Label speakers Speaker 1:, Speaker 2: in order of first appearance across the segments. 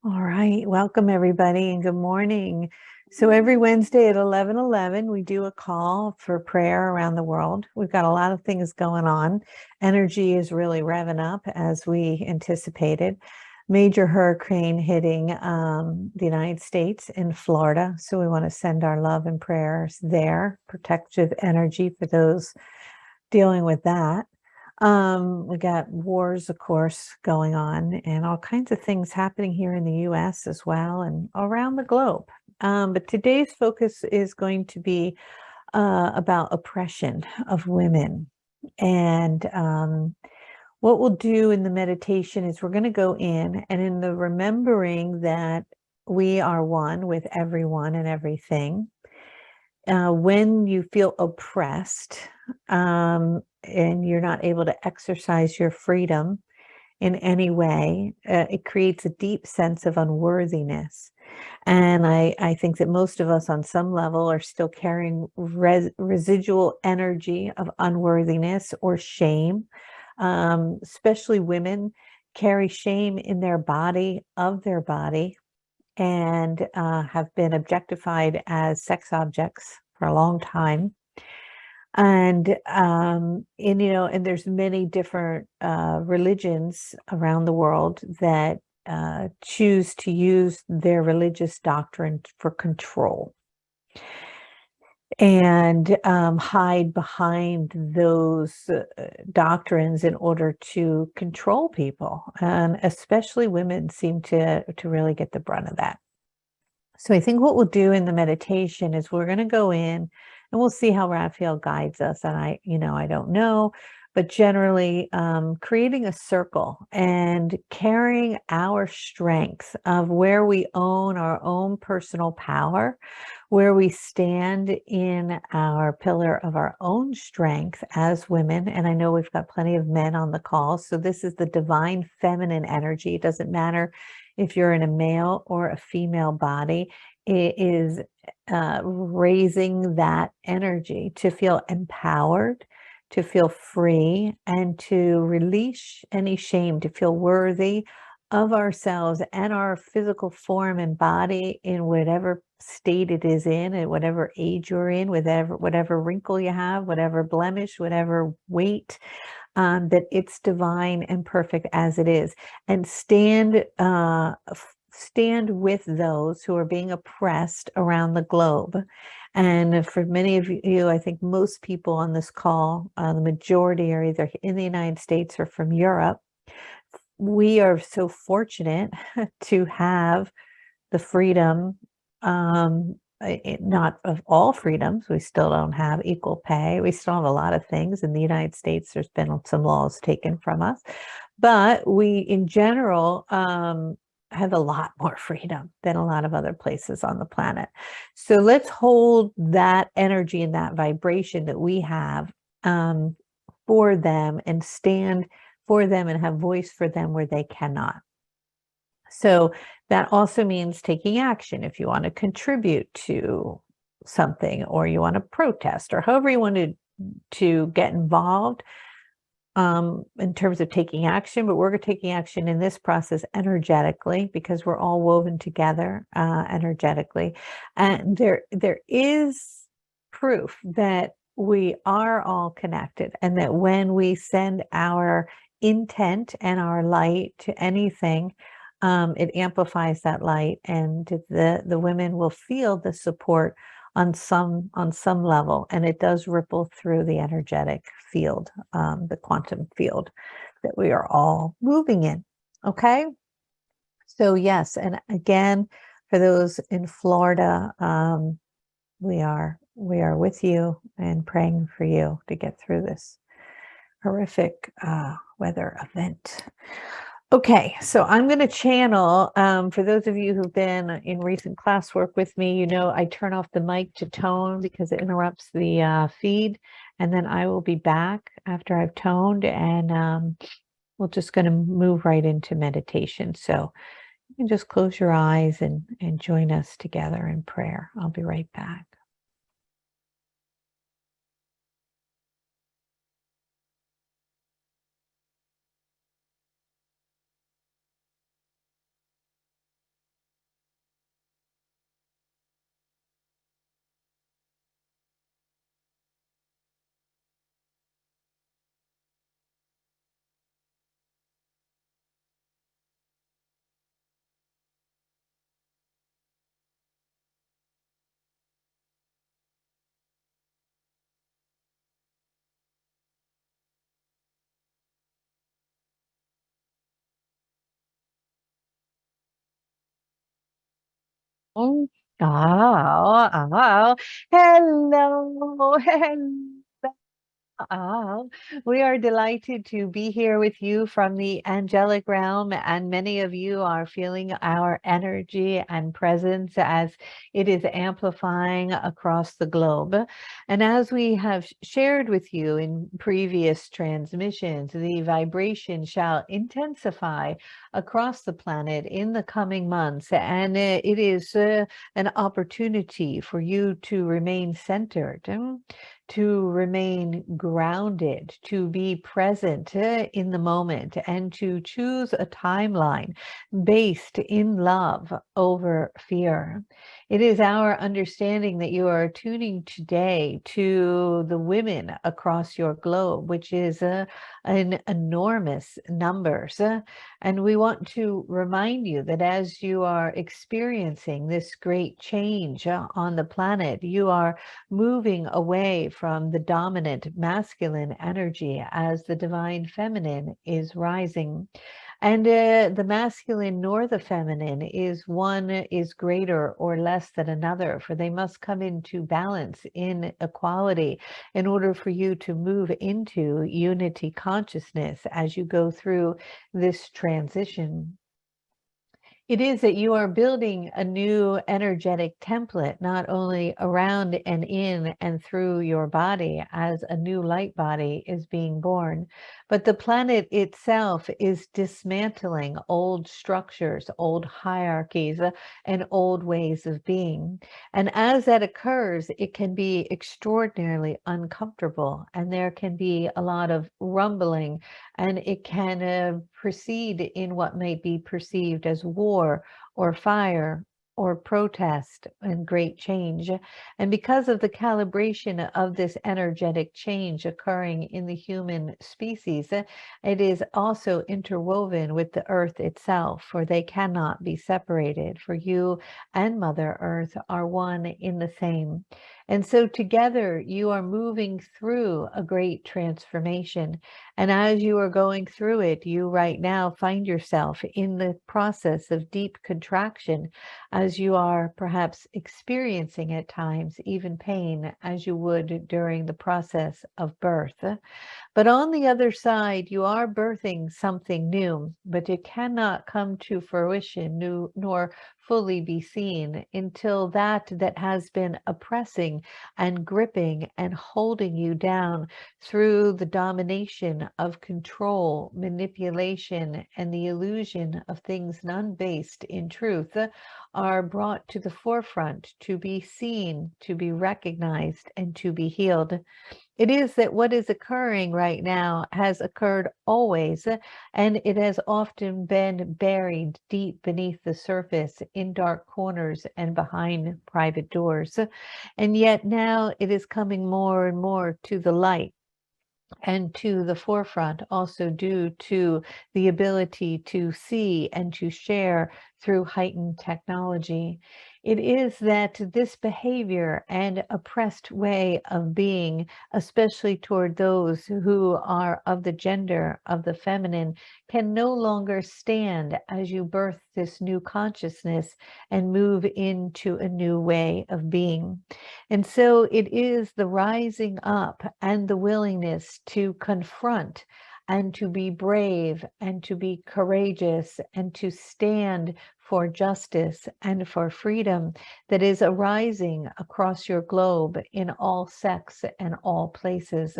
Speaker 1: All right, welcome everybody and good morning. So every Wednesday at 11:11, we do a call for prayer around the world. We've got a lot of things going on. Energy is really revving up as we anticipated. Major hurricane hitting the United States in Florida. So we want to send our love and prayers there, protective energy for those dealing with that. We got wars, of course, going on and all kinds of things happening here in the US as well and around the globe. But today's focus is going to be about oppression of women. And what we'll do in the meditation is we're going to go in the remembering that we are one with everyone and everything. When you feel oppressed, and you're not able to exercise your freedom in any way, it creates a deep sense of unworthiness. And I think that most of us on some level are still carrying residual energy of unworthiness or shame. Especially women carry shame in their body, of their body, and have been objectified as sex objects for a long time. And there's many different religions around the world that choose to use their religious doctrine for control and hide behind those doctrines in order to control people. And especially women seem to really get the brunt of that. So I think what we'll do in the meditation is we're going to go in and we'll see how Raphael guides us. And I don't know, but generally creating a circle and carrying our strength of where we own our own personal power, where we stand in our pillar of our own strength as women. And I know we've got plenty of men on the call. So this is the divine feminine energy. It doesn't matter if you're in a male or a female body. It is raising that energy to feel empowered, to feel free, and to release any shame, to feel worthy of ourselves and our physical form and body in whatever state it is in, at whatever age you're in, whatever wrinkle you have, whatever blemish, whatever weight, that it's divine and perfect as it is, and stand with those who are being oppressed around the globe. And for many of you, I think most people on this call, the majority are either in the United States or from Europe. We are so fortunate to have the freedom, not of all freedoms. We still don't have equal pay. We still have a lot of things. In the United States, there's been some laws taken from us. But we, in general, have a lot more freedom than a lot of other places on the planet. So let's hold that energy and that vibration that we have for them and stand for them and have voice for them where they cannot. So that also means taking action if you want to contribute to something or you want to protest or however you want to get involved in terms of taking action. But we're taking action in this process energetically because we're all woven together energetically. And there is proof that we are all connected and that when we send our intent and our light to anything, it amplifies that light, and the women will feel the support on some level, and it does ripple through the energetic field, the quantum field that we are all moving in. Okay, so yes, and again, for those in Florida, we are with you and praying for you to get through this horrific weather event. Okay, so I'm going to channel, for those of you who've been in recent classwork with me, I turn off the mic to tone because it interrupts the feed, and then I will be back after I've toned, and we're just going to move right into meditation. So you can just close your eyes and join us together in prayer. I'll be right back. Oh, oh, hello, hello. We are delighted to be here with you from the angelic realm, and many of you are feeling our energy and presence as it is amplifying across the globe. And as we have shared with you in previous transmissions, the vibration shall intensify across the planet in the coming months, and it is an opportunity for you to remain centered, to remain grounded, to be present in the moment, and to choose a timeline based in love over fear. It is our understanding that you are tuning today to the women across your globe, which is an enormous numbers. And we want to remind you that as you are experiencing this great change on the planet, you are moving away from the dominant masculine energy as the divine feminine is rising. And the masculine nor the feminine is one is greater or less than another, for they must come into balance in equality in order for you to move into unity consciousness as you go through this transition. It is that you are building a new energetic template, not only around and in and through your body as a new light body is being born, but the planet itself is dismantling old structures, old hierarchies, and old ways of being. And as that occurs, it can be extraordinarily uncomfortable, and there can be a lot of rumbling, and it can proceed in what may be perceived as war or fire or protest and great change. And because of the calibration of this energetic change occurring in the human species, it is also interwoven with the earth itself, for they cannot be separated, for you and Mother Earth are one in the same. And so together you are moving through a great transformation. And as you are going through it, you right now find yourself in the process of deep contraction, as you are perhaps experiencing at times even pain, as you would during the process of birth. But on the other side, you are birthing something new, but it cannot come to fruition nor fully be seen until that has been oppressing and gripping and holding you down through the domination of control, manipulation, and the illusion of things none based in truth are brought to the forefront to be seen, to be recognized, and to be healed. It is that what is occurring right now has occurred always, and it has often been buried deep beneath the surface in dark corners and behind private doors. And yet now it is coming more and more to the light and to the forefront, also due to the ability to see and to share through heightened technology. It is that this behavior and oppressed way of being, especially toward those who are of the gender of the feminine, can no longer stand as you birth this new consciousness and move into a new way of being. And so it is the rising up and the willingness to confront and to be brave and to be courageous and to stand for justice and for freedom that is arising across your globe in all sects and all places.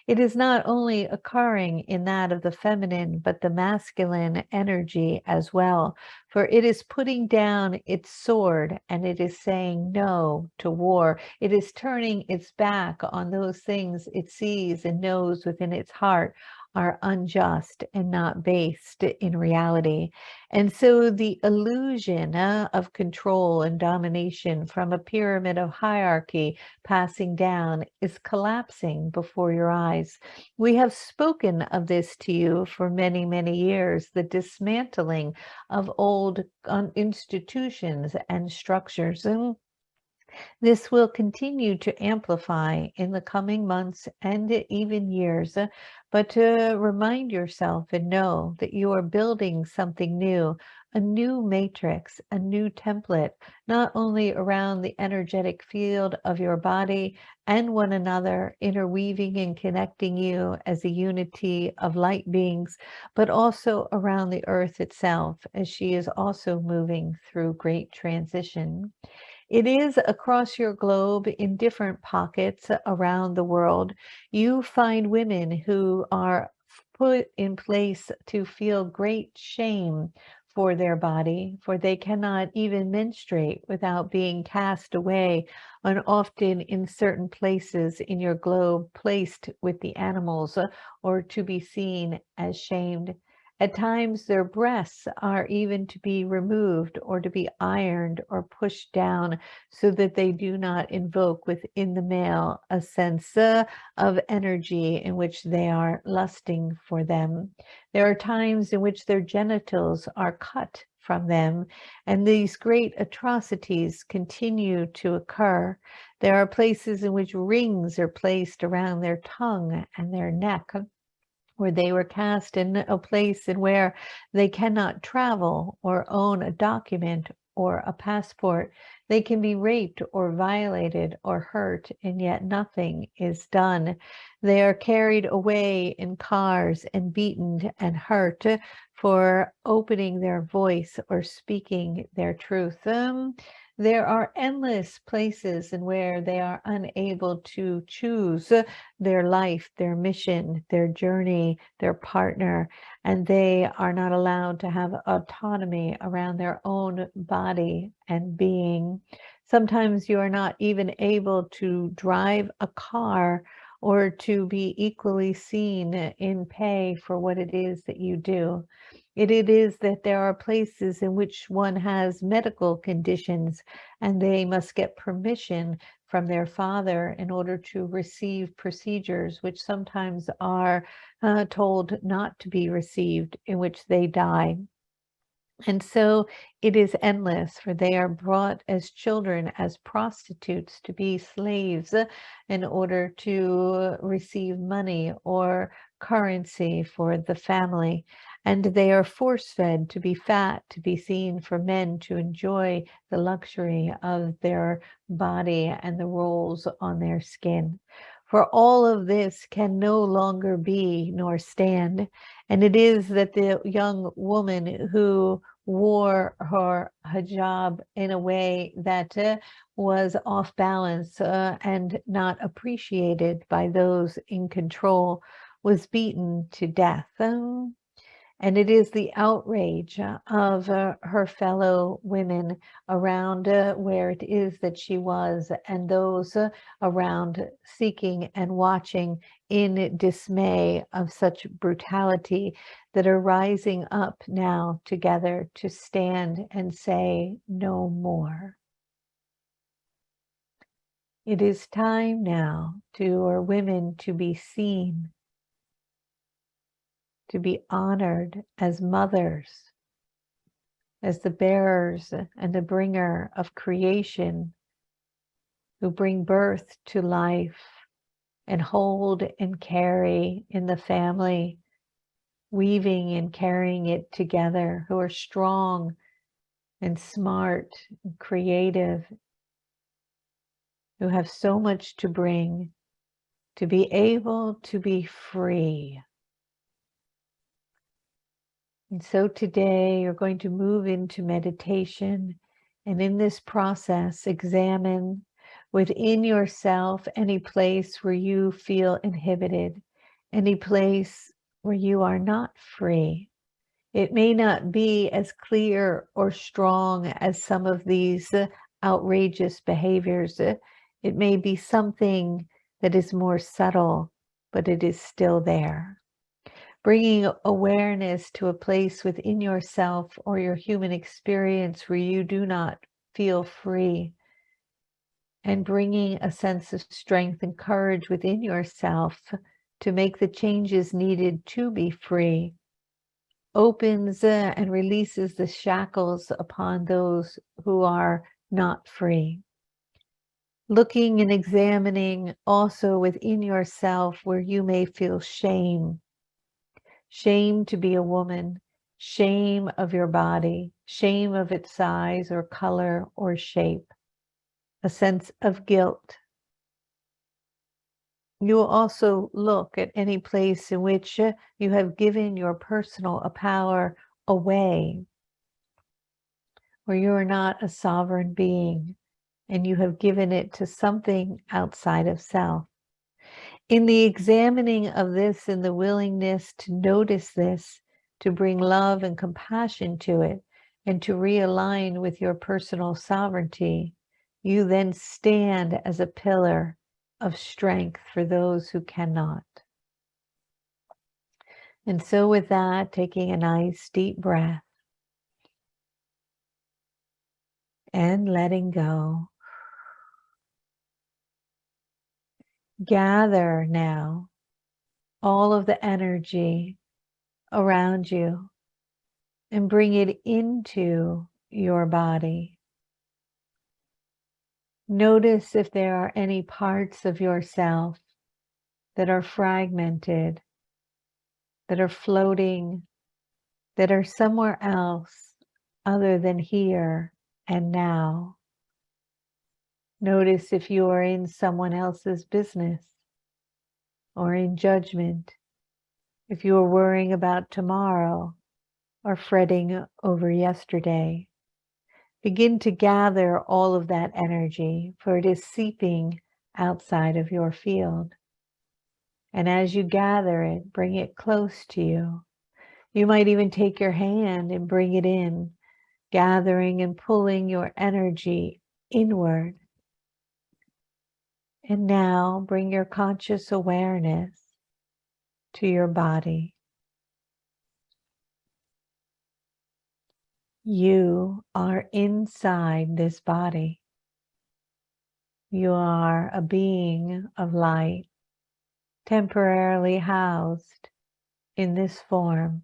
Speaker 1: It is not only occurring in that of the feminine, but the masculine energy as well, for it is putting down its sword and it is saying no to war. It is turning its back on those things it sees and knows within its heart are unjust and not based in reality. And so the illusion of control and domination from a pyramid of hierarchy passing down is collapsing before your eyes. We have spoken of this to you for many, many years, the dismantling of old institutions and structures. This will continue to amplify in the coming months and even years, but to remind yourself and know that you are building something new, a new matrix, a new template, not only around the energetic field of your body and one another, interweaving and connecting you as a unity of light beings, but also around the earth itself, as she is also moving through great transition. It is across your globe in different pockets around the world. You find women who are put in place to feel great shame for their body, for they cannot even menstruate without being cast away, and often in certain places in your globe placed with the animals, or to be seen as shamed. At times, their breasts are even to be removed or to be ironed or pushed down so that they do not invoke within the male a sense of energy in which they are lusting for them. There are times in which their genitals are cut from them, and these great atrocities continue to occur. There are places in which rings are placed around their tongue and their neck, where they were cast in a place in where they cannot travel or own a document or a passport. They can be raped or violated or hurt, and yet nothing is done. They are carried away in cars and beaten and hurt for opening their voice or speaking their truth. There are endless places in where they are unable to choose their life, their mission, their journey, their partner, and they are not allowed to have autonomy around their own body and being. Sometimes you are not even able to drive a car or to be equally seen in pay for what it is that you do. It is that there are places in which one has medical conditions and they must get permission from their father in order to receive procedures which sometimes are told not to be received, in which they die. And so it is endless, for they are brought as children, as prostitutes, to be slaves in order to receive money or currency for the family. And they are force fed to be fat, to be seen for men to enjoy the luxury of their body and the rolls on their skin. For all of this can no longer be nor stand. And it is that the young woman who wore her hijab in a way that was off balance and not appreciated by those in control was beaten to death. And it is the outrage of her fellow women around where it is that she was, and those around seeking and watching in dismay of such brutality, that are rising up now together to stand and say no more. It is time now for women to be seen, to be honored as mothers, as the bearers and the bringer of creation, who bring birth to life and hold and carry in the family, weaving and carrying it together, who are strong and smart and creative, who have so much to bring, to be able to be free. And so today you're going to move into meditation, and in this process examine within yourself any place where you feel inhibited, any place where you are not free. It may not be as clear or strong as some of these outrageous behaviors. It may be something that is more subtle, but it is still there. Bringing awareness to a place within yourself or your human experience where you do not feel free, and bringing a sense of strength and courage within yourself to make the changes needed to be free, opens and releases the shackles upon those who are not free. looking and examining also within yourself where you may feel shame. Shame to be a woman, shame of your body, shame of its size or color or shape, a sense of guilt. You will also look at any place in which you have given your personal power away, where you are not a sovereign being and you have given it to something outside of self. In the examining of this and the willingness to notice this, to bring love and compassion to it, and to realign with your personal sovereignty, you then stand as a pillar of strength for those who cannot. And so with that, taking a nice deep breath and letting go, gather now all of the energy around you and bring it into your body. Notice if there are any parts of yourself that are fragmented, that are floating, that are somewhere else other than here and now. Notice if you are in someone else's business or in judgment, if you are worrying about tomorrow or fretting over yesterday. Begin to gather all of that energy, for it is seeping outside of your field. And as you gather it, bring it close to you. You might even take your hand and bring it in, gathering and pulling your energy inward. And now bring your conscious awareness to your body. You are inside this body. You are a being of light, temporarily housed in this form.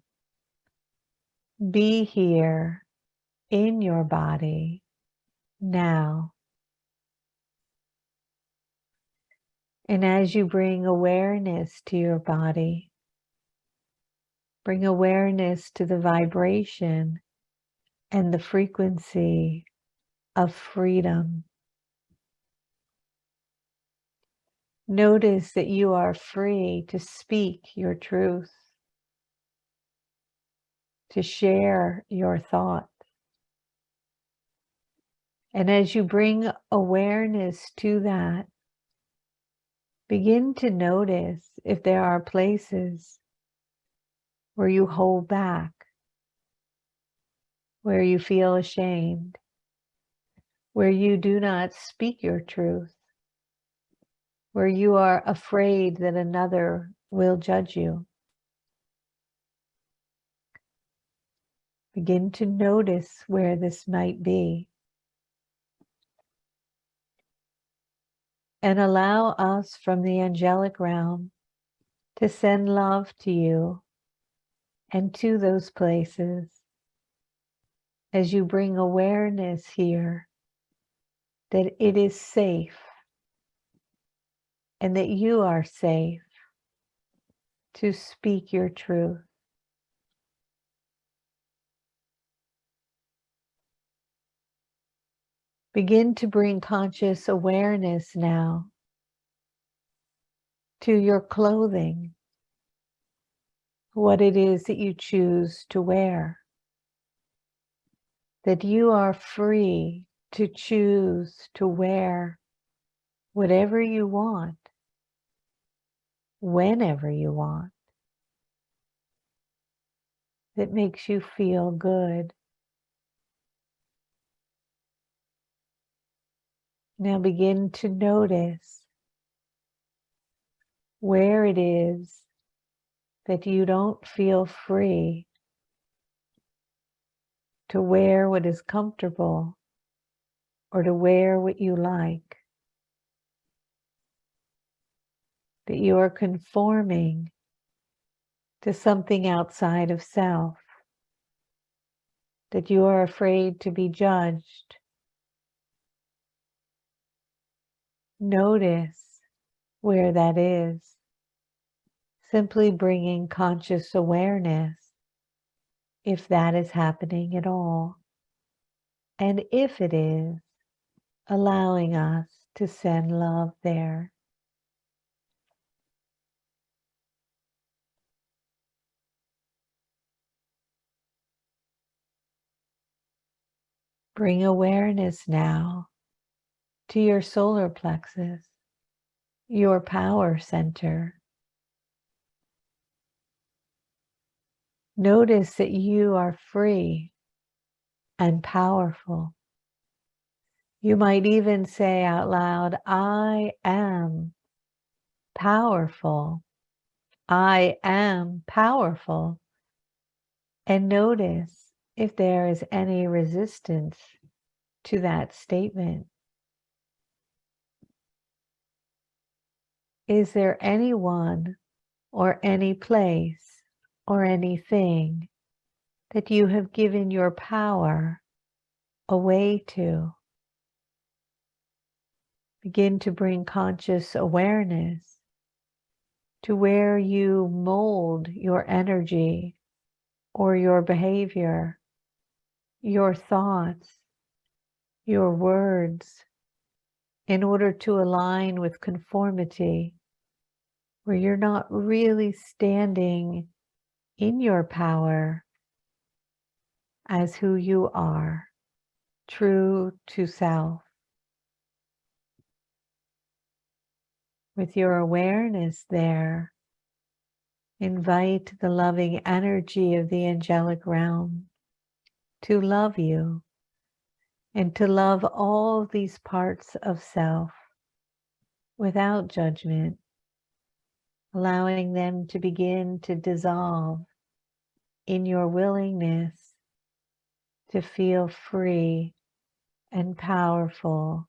Speaker 1: Be here in your body now. And as you bring awareness to your body, bring awareness to the vibration and the frequency of freedom. Notice that you are free to speak your truth, to share your thoughts. And as you bring awareness to that, begin to notice if there are places where you hold back, where you feel ashamed, where you do not speak your truth, where you are afraid that another will judge you. Begin to notice where this might be. And allow us from the angelic realm to send love to you and to those places as you bring awareness here that it is safe and that you are safe to speak your truth. Begin to bring conscious awareness now to your clothing, what it is that you choose to wear, that you are free to choose to wear whatever you want, whenever you want, that makes you feel good. Now begin to notice where it is that you don't feel free to wear what is comfortable or to wear what you like, that you are conforming to something outside of self, that you are afraid to be judged, Notice where that is. Simply bringing conscious awareness if that is happening at all. And if it is, allowing us to send love there. Bring awareness now to your solar plexus, your power center. Notice that you are free and powerful. You might even say out loud, I am powerful. I am powerful. And notice if there is any resistance to that statement. Is there anyone or any place or anything that you have given your power away to? Begin to bring conscious awareness to where you mold your energy or your behavior, your thoughts, your words, in order to align with conformity, where you're not really standing in your power as who you are, true to self. With your awareness there, invite the loving energy of the angelic realm to love you and to love all these parts of self without judgment, allowing them to begin to dissolve in your willingness to feel free and powerful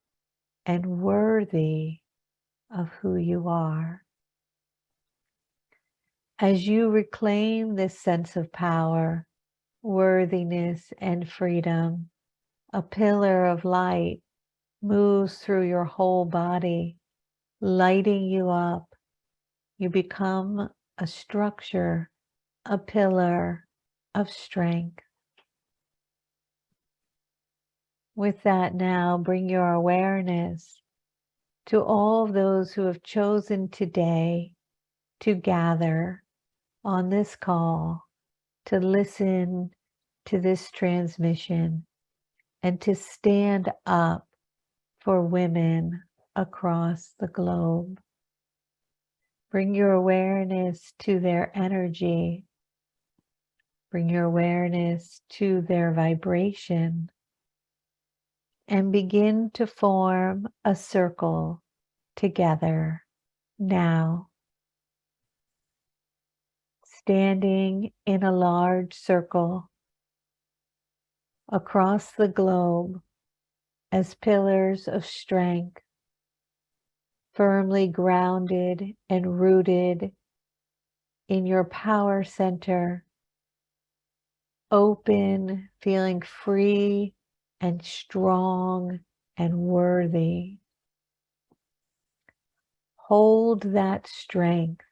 Speaker 1: and worthy of who you are. As you reclaim this sense of power, worthiness, and freedom, a pillar of light moves through your whole body, lighting you up. You become a structure, a pillar of strength. With that now, bring your awareness to all of those who have chosen today to gather on this call, to listen to this transmission, and to stand up for women across the globe. Bring your awareness to their energy. Bring your awareness to their vibration. And begin to form a circle together now. Standing in a large circle across the globe as pillars of strength, firmly grounded and rooted in your power center, open, feeling free and strong and worthy. Hold that strength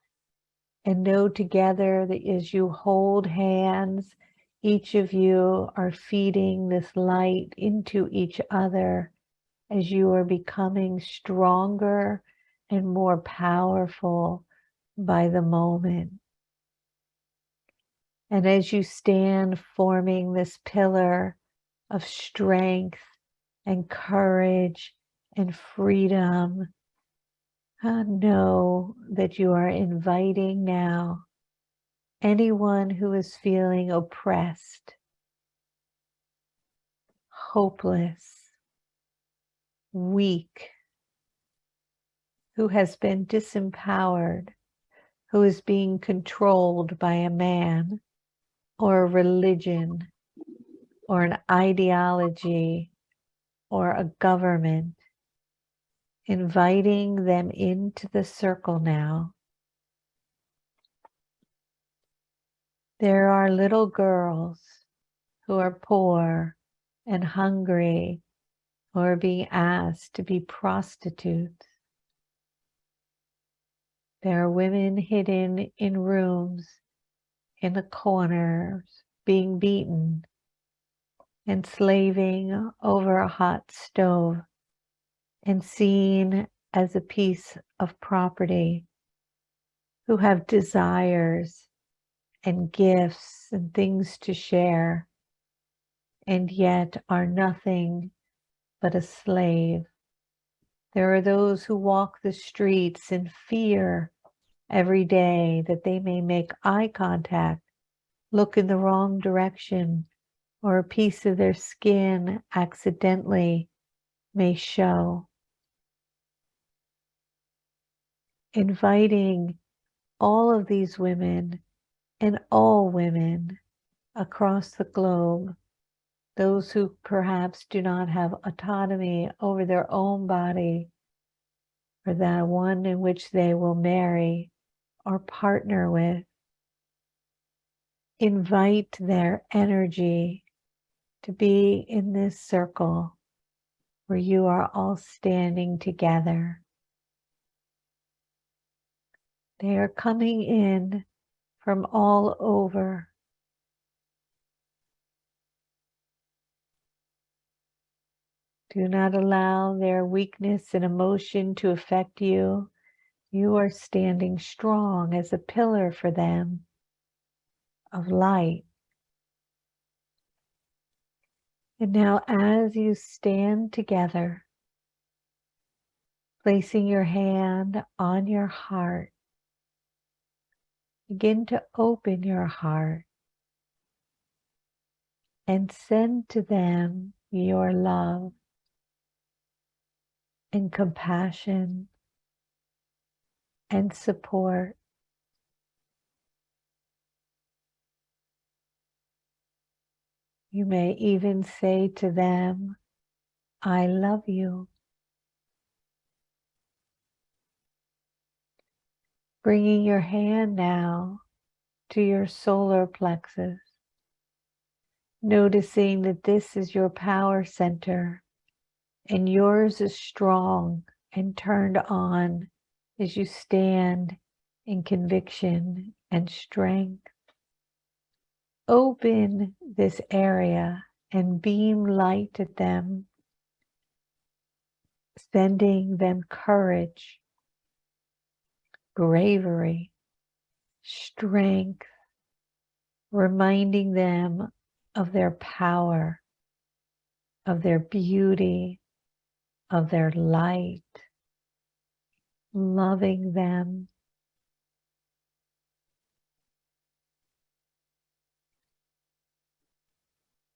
Speaker 1: and know together that as you hold hands, each of you are feeding this light into each other as you are becoming stronger and more powerful by the moment. And as you stand forming this pillar of strength and courage and freedom, know that you are inviting now anyone who is feeling oppressed, hopeless, weak, who has been disempowered, who is being controlled by a man or a religion or an ideology or a government, inviting them into the circle now. There are little girls who are poor and hungry, who are being asked to be prostitutes. There are women hidden in rooms, in the corners, being beaten, and slaving over a hot stove, and seen as a piece of property, who have desires and gifts and things to share, and yet are nothing but a slave. There are those who walk the streets in fear every day that they may make eye contact, look in the wrong direction, or a piece of their skin accidentally may show. Inviting all of these women and all women across the globe, those who perhaps do not have autonomy over their own body, or that one in which they will marry or partner with, invite their energy to be in this circle where you are all standing together. They are coming in from all over. Do not allow their weakness and emotion to affect you. You are standing strong as a pillar for them of light. And now, as you stand together, placing your hand on your heart, begin to open your heart and send to them your love and compassion and support. You may even say to them, I love you. Bringing your hand now to your solar plexus, noticing that this is your power center and yours is strong and turned on as you stand in conviction and strength. Open this area and beam light at them, sending them courage, bravery, strength, reminding them of their power, of their beauty, of their light, loving them.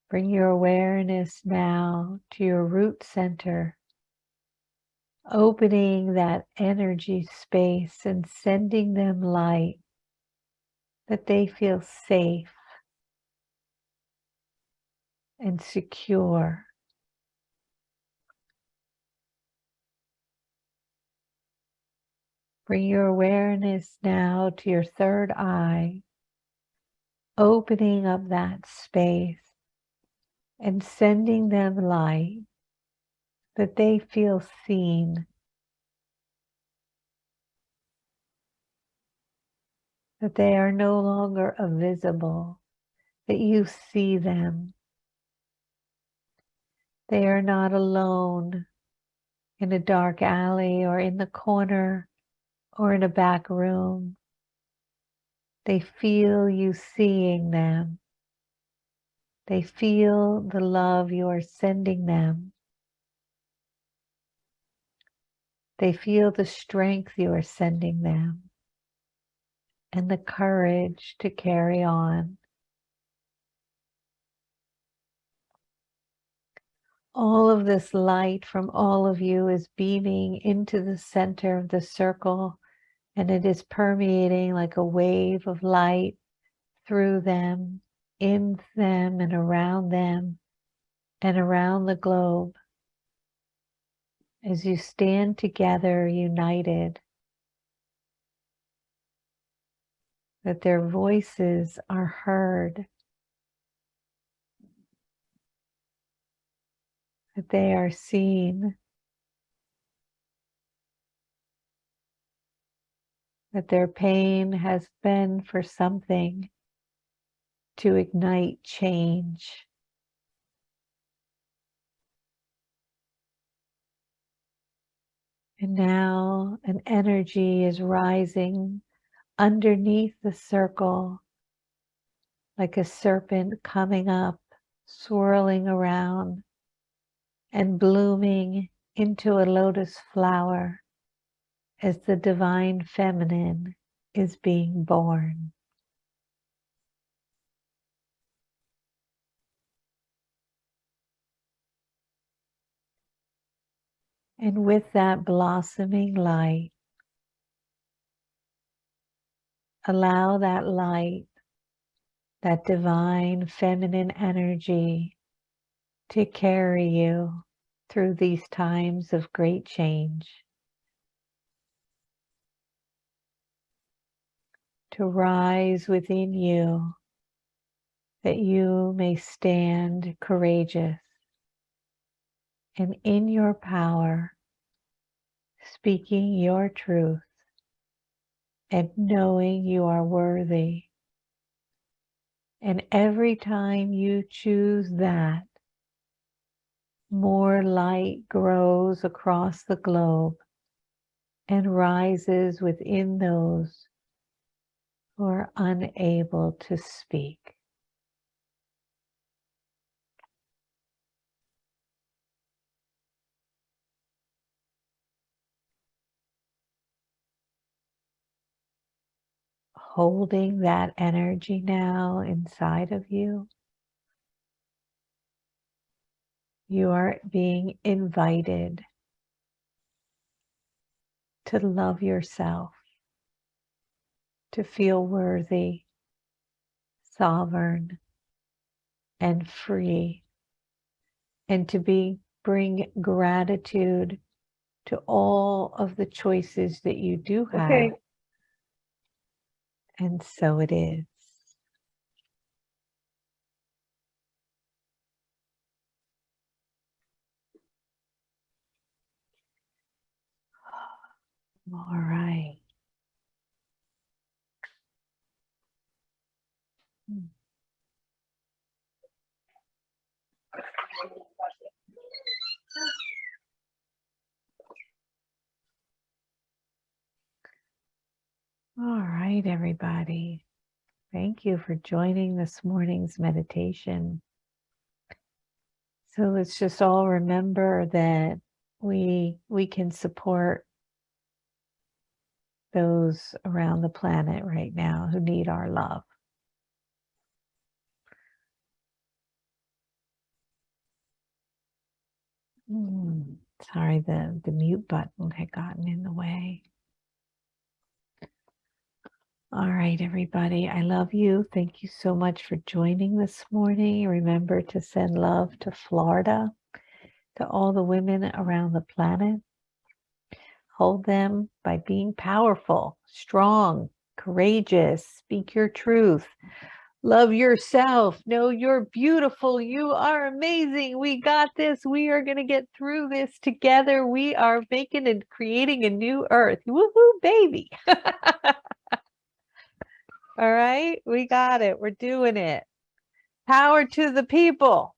Speaker 1: Bring your awareness now to your root center, opening that energy space and sending them light, that they feel safe and secure. Bring your awareness now to your third eye, opening up that space and sending them light, that they feel seen, that they are no longer invisible, that you see them. They are not alone in a dark alley or in the corner or in a back room. They feel you seeing them. They feel the love you are sending them. They feel the strength you are sending them and the courage to carry on. All of this light from all of you is beaming into the center of the circle, and it is permeating like a wave of light through them, in them, and around the globe. As you stand together united, that their voices are heard, that they are seen, that their pain has been for something to ignite change. And now an energy is rising underneath the circle, like a serpent coming up, swirling around and blooming into a lotus flower as the divine feminine is being born. And with that blossoming light, allow that light, that divine feminine energy, to carry you through these times of great change, to rise within you, that you may stand courageous and in your power, speaking your truth and knowing you are worthy. And every time you choose that, more light grows across the globe and rises within those who are unable to speak. Holding that energy now inside of you, you are being invited to love yourself, to feel worthy, sovereign, and free, and to bring gratitude to all of the choices that you do have. Okay. And so it is. All right. All right, everybody. Thank you for joining this morning's meditation. So let's just all remember that we can support those around the planet right now who need our love. Sorry, the mute button had gotten in the way. All right, everybody, I love you. Thank you so much for joining this morning. Remember to send love to Florida, to all the women around the planet. Hold them by being powerful, strong, courageous, speak your truth. Love yourself. Know you're beautiful. You are amazing. We got this. We are going to get through this together. We are making and creating a new earth. Woohoo, baby. All right. We got it. We're doing it. Power to the people.